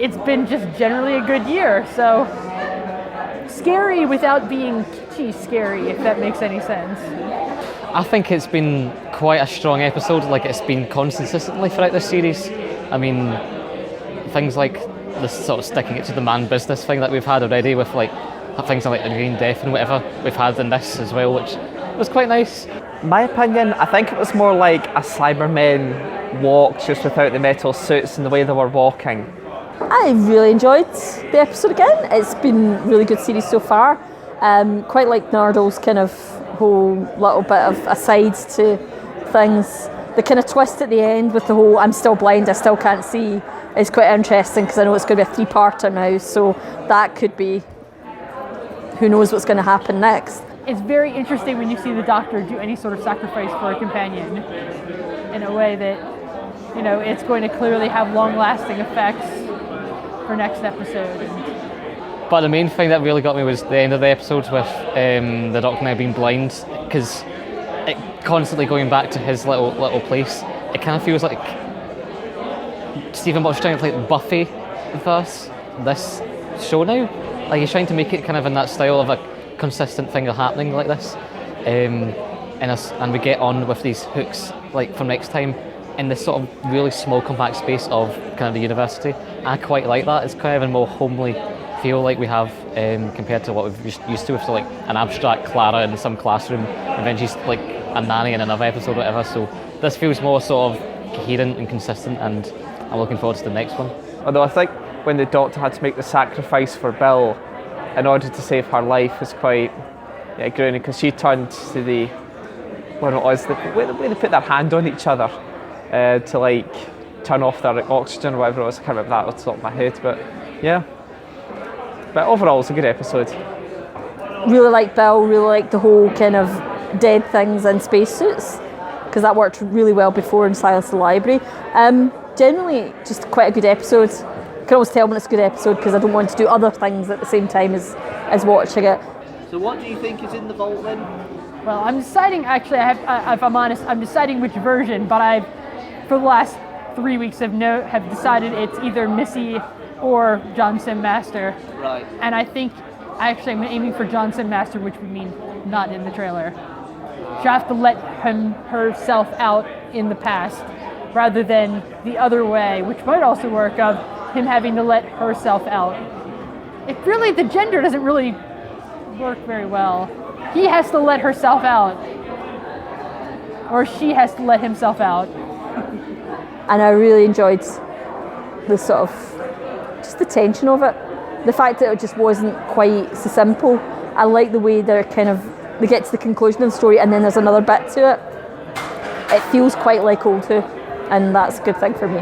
it's been just generally a good year. So scary without being kitschy scary, if that makes any sense. I think it's been quite a strong episode, like it's been consistently throughout this series. I mean, things like this sort of sticking it to the man business thing that we've had already with like things like the Green Death and whatever we've had in this as well, which was quite nice. My opinion, I think it was more like a Cybermen walk, just without the metal suits and the way they were walking. I really enjoyed the episode again. It's been a really good series so far. Quite like Nardol's kind of whole little bit of asides to things. The kind of twist at the end with the whole I'm still blind, I still can't see is quite interesting because I know it's going to be a three-parter now, so that could be, who knows what's going to happen next. It's very interesting when you see the Doctor do any sort of sacrifice for a companion in a way that, you know, it's going to clearly have long-lasting effects for next episode. But the main thing that really got me was the end of the episode with the Doctor now being blind, because it constantly going back to his little place. It kind of feels like Stephen Moffat's trying to play Buffy this show now. Like he's trying to make it kind of in that style of a consistent thing happening like this, and we get on with these hooks like for next time in this sort of really small compact space of kind of the university. I quite like that. It's kind of a more homely feel like we have compared to what we've used to with like an abstract Clara in some classroom and then she's like a nanny in another episode or whatever. So this feels more sort of coherent and consistent, and I'm looking forward to the next one. Although I think when the Doctor had to make the sacrifice for Bill in order to save her life was quite groaning, because she turned to the way they put their hand on each other to like turn off their oxygen or whatever it was. I can't remember that off the top of my head, but yeah. But overall, it's a good episode. Really like Bill, really like the whole kind of dead things in spacesuits, because that worked really well before in Silence of the Library. Generally, just quite a good episode. You can always tell when it's a good episode because I don't want to do other things at the same time as watching it. So what do you think is in the vault then? Well, I'm deciding, actually, if I'm honest, I'm deciding which version, but for the last 3 weeks, have decided it's either Missy or Johnson Master. Right. And I think, actually, I'm aiming for Johnson Master, which would mean not in the trailer. She'll have to let herself out in the past, rather than the other way, which might also work, of him having to let herself out. It really, the gender doesn't really work very well. He has to let herself out, or she has to let himself out. And I really enjoyed the sort of, just the tension of it. The fact that it just wasn't quite so simple. I like the way they get to the conclusion of the story and then there's another bit to it. It feels quite like Old Who, and that's a good thing for me.